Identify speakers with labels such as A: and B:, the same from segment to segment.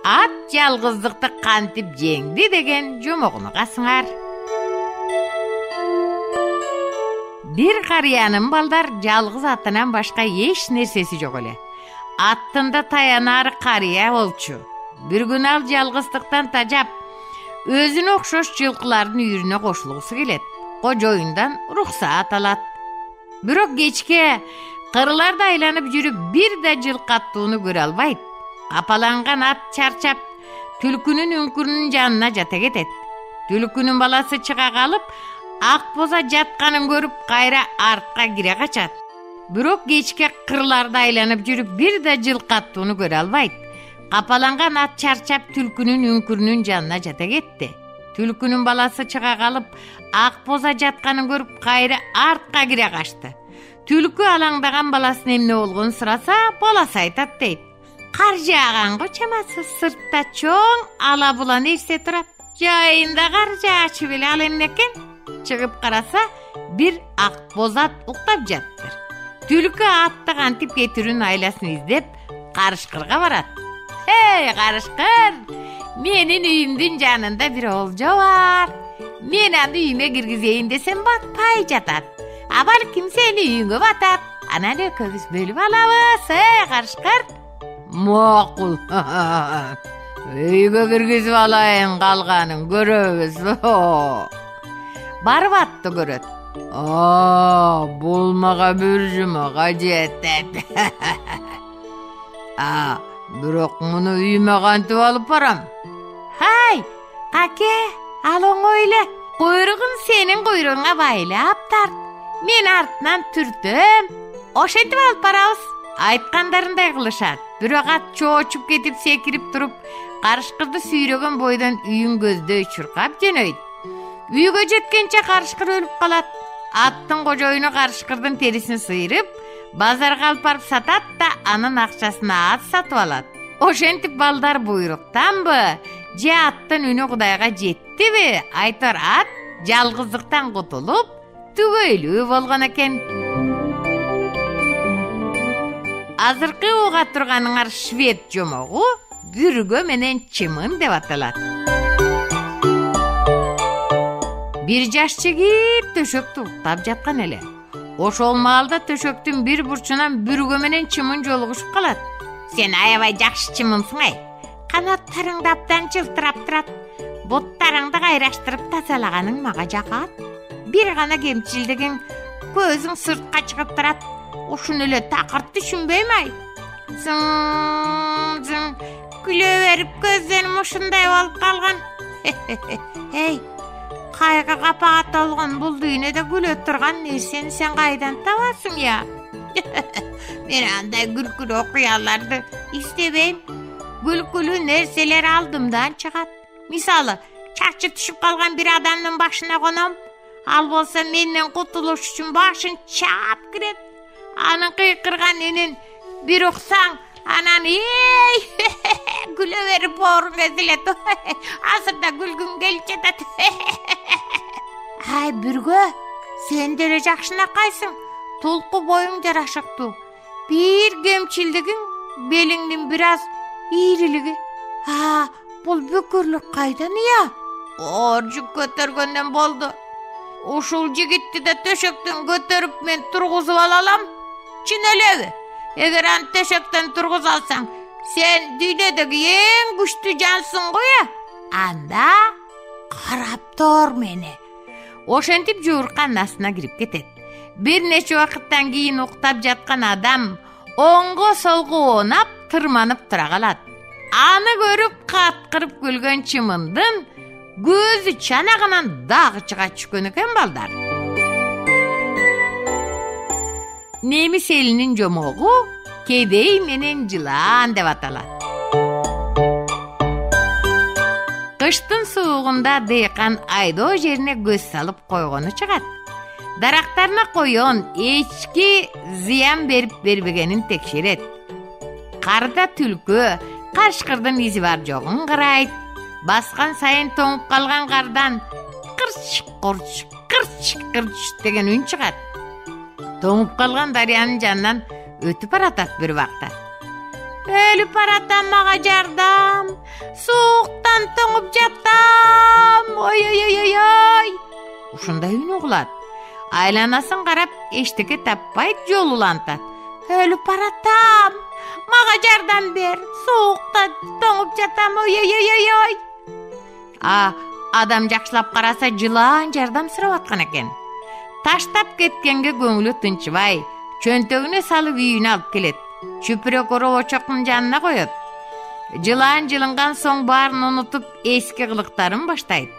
A: ат жалгыздыкты кантип жеңди деген жомогуну касыңар. Бир карыянын балдар жалгыз атынан башка эч нерсеси жок эле. Аттында таянар карыя болчу. Бир күн ал жалгыздыктан тажап, өзүнө окшош жылкылардын үйүрүнө кошулгусу келет. Кожоюндан уруксаат алат. Бирок кечке кырларды айланып жүрүп бир да жылкы аттууну көрө албайт. Апаланган ат чарчап, түлкүнүн үңкүрүнүн жанына жата кетет. Түлкүнүн баласы чыга калып, ак боза жатканын көрүп, кайра артка кире качат. Бирок кечке кырларды айланып жүрүп бир да жылкы аттууну көрө албайт. Капаланган ат чарчап түлкүнүн үңкүрүнүн жанына жата кетти. Түлкүнүн баласы чыга калып, ак боза жатканын көрүп, кайра артка кире качты. Түлкү алаңдаган баласынын эмне болгонун сураса, баласы айтат дейт. Кар жааганго чамасы, сыртта чоң ала була нерсе турат. Жайында кар жаачу беле, ал эмне экен? Чыгып караса, бир ак бозат уктап жаттыр. Түлкү атты кантип кетүүнүн айласын издеп, карышкырга барат. Эй, карышкыр, менин үйүмдүн жанында бир олжо бар. Мен аны үйүмө киргизейин десем батпай жатат. А балким сени үйүңө батат. Анан экөөбүз бөлүп алабыз. Эй, карышкыр. Макул. Үйгө киргизип алайын, калганын көрөбүз. Барып атты көрөт. Бул мага бир жумага жетет. Бирок муну үйүмө кантип алып барам? Хай, каке, ал оңой эле. Куйругун сенин куйругуңа байлап тарт. Мен артынан түртөм. Ошентип алып барабыз. Айткандарындай кылышат. Бирок ат чоочуп кетип секирип туруп, карышкырды сүйрөгөн бойдон үйүн көздөй чуркап жөнөйт. Үйгө жеткенче карышкыр өлүп калат. Аттын кожоюну карышкырдын терисин сыйрып, базарга алып барып сатат да анын акчасына ат сатып алат. Ошентип балдар буйруктанбы, же аттын үнү Кудайга жеттиби? Айтор ат жалгыздыктан кутулуп, түгөйлүү болгон экен. Азыркы уга турганыңар швед жомогу бүргө менен чымын деп аталат. Бир жаш жигит төшөктү уктап жаткан эле. Ошол маалда төшөктүн бир бурчунан бүргө менен чымын жолугушуп калат. Сен аябай жакшы чымынсың ай. Канаттарың абдан жылтырап турат. Боттарыңды кайраштырып тазалаганың мага жагат. Бир гана кемчилдигиң, көзүң сыртка чыгып турат. Ушуну эле такырт түшүнбөйм ай. Зың күлө берип көздөрүм ушундай болуп калган. Эй, кайга капага толгон бул дүйнөдө күлө турган нерсени сен кайдан табасың я? Мен андай күлкүлүү окуяларды издебейм. Күлкүлүү нерселер алдымдан чыгат. Мисалы, чачы түшүп калган бир адамдын башына коном. Ал болсо менден кутулуш үчүн башын чаап кирет. Анын кыйкырган үнүн бир уксаң, анан эй, күлө берип боорун эзилет. Азырда күлгүм келип жатат. Ай, бүргө, сен деле жакшынакайсың. Толку боюң жарашыктуу. Бир кемчилдигиң, белиңдин бир аз ийрилиги. Бул бүкүрлүк кайдан ыя? Жүк көтөргөндөн болду. Ушул жигитти да төшөктөн көтөрүп мен тургузуп алалам. Чын элеби? Эгер аны төшөктөн тургузуп алсаң, сен дүйнөдөгү эң күчтүү жансың го я? Анда карап тур мени. Ошентип жууркан астына кирип кетет. Бир нече убакыттан кийин уктап жаткан адам оңго солго оонап тырманып тура калат. Аны көрүп каткырып күлгөн чымындын көзү чанагынан дагы чыга түшкөн экен балдар. Немис элинин жомогу кедей менен жылан деп аталат. Кыштын суугунда дыйкан айдоо жерине көз салып койгону чыгат. Дарактарына коён эчки зыян бербегенин текшерет. Карда түлкү карышкырдын изи бар жогун карайт. Баскан сайын тоңуп калган кардан кырч деген үн чыгат. Тоңуп калган дарыянын жанынан өтүп баратат бир убакта. Өлүп баратам, мага жардам. Айланасын карап, эчтеке таппай жол улантат. Өлүп баратам. Мага жардам бер. Соокта тоңуп жатам. Ой. Адам жакшылап караса жылаан жардам сурап аткан экен. Таштап кеткенге көңүлү тынчыбай, чөнтөгүнө салып үйүнө алып келет. Чүпүрөк очоктун жанына коет. Жылаан жылынган соң баарын унутуп, эски кылыктарын баштайт.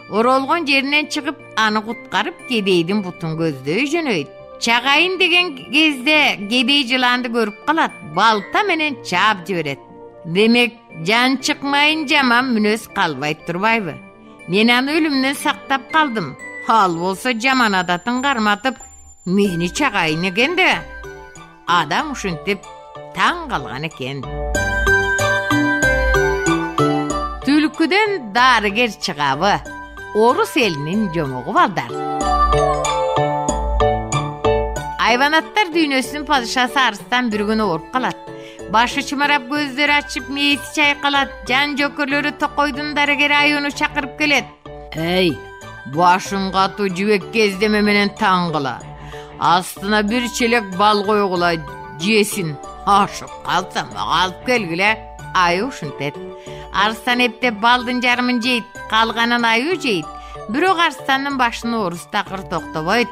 A: Оролгон жеринен чыгып, аны куткарып, кедейдин бутун көздөй жөнөйт. Чагайын деген кезде кедей жылаанды көрүп калат, балта менен чаап жиберет. Демек, жан чыкмайын жаман мүнөз калбайт турбайбы? Мен аны өлүмдөн сактап калдым. Ал болсо жаман адатын карматып, мени чагайын экен да. Адам ушинтип таң калган экен. Түлкүдөн дарыгер чыгабы? Орус элинин жомогу балдар. Айванаттар дүйнөсүнүн падышасы арыстан bir күнү ооруп калат. Башы чымырап, көздөрү ачып, мээси чайкалат. Жан жөкөрлөрү токойдун дарыгери аюуну чакырып келет. Эй, башың катуу жибек кездеме менен таңгыла. Астына bir челек бал койгула, жесин. Ашып калсам, алып келгиле. Аю ушинтет. Арыстан эптеп балдын жарымын жейт, калганын аю жейт. Бирок арыстандын башын орус такыр токтобойт.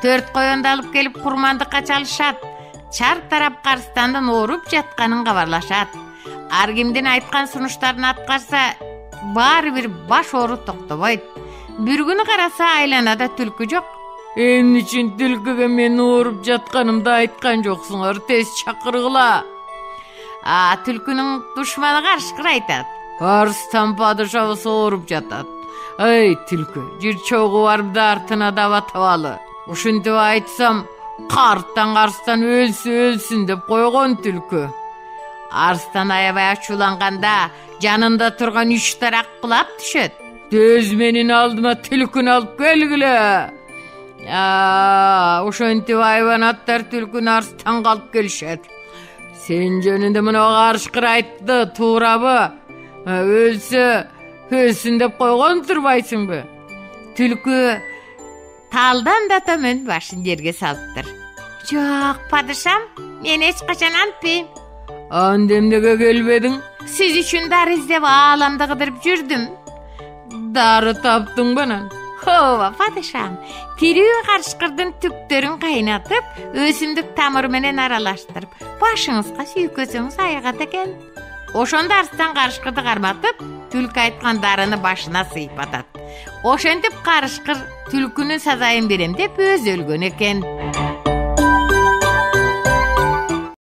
A: 4 коёнду алып келип курмандыкка чалышат. Чар тарапка арыстандын ооруп жатканын кабарлашат. Ар кимдин айткан сунуштарын аткарса, баары бир баш оору токтобойт. Bir күнү караса, айланада түлкү жок. Эмне үчүн түлкүгө мен ооруп жатканымды айткан жоксуңар, тез чакыргыла. Түлкүнүн душманы карышкыр айтат. Арыстан падышабыз ооруп жатат. Эй, түлкү, жир чогу барып да артына дабатабалы. Ушинтип айтсам, карттан арыстан өлсүн деп койгон түлкү. Арыстан аябай ачууланганда жанында турган 3 тарак кулап түшөт. Тез менин алдыма түлкүнү алып келгиле. Ошентип айванаттар түлкүнү арыстанга алып келишет. Сен жөнүндө мына карышкыр айтты, туурабы? Өлсүн деп койгон турбайсыңбы? Түлкү талдан да төмөн башын жерге салыптыр. Жок, падышам, мен эч качан антпейм. Анда эмнеге келбедиң? Сиз үчүн дары издеп ааламды кыдырып жүрдүм. Дары таптыңбы анан? Ооба, падышам. Тирүү карышкырдын түктөрүн кайнатып, өсүмдүк тамыры менен аралаштырып, башыңызга сүйкөсөңүз айыгат экен. Ошондо арыстан карышкырды карматып, түлкү айткан дарыны башына сыйып атат. Ошентип карышкыр түлкүнүн сазайын берем деп өзү өлгөн экен.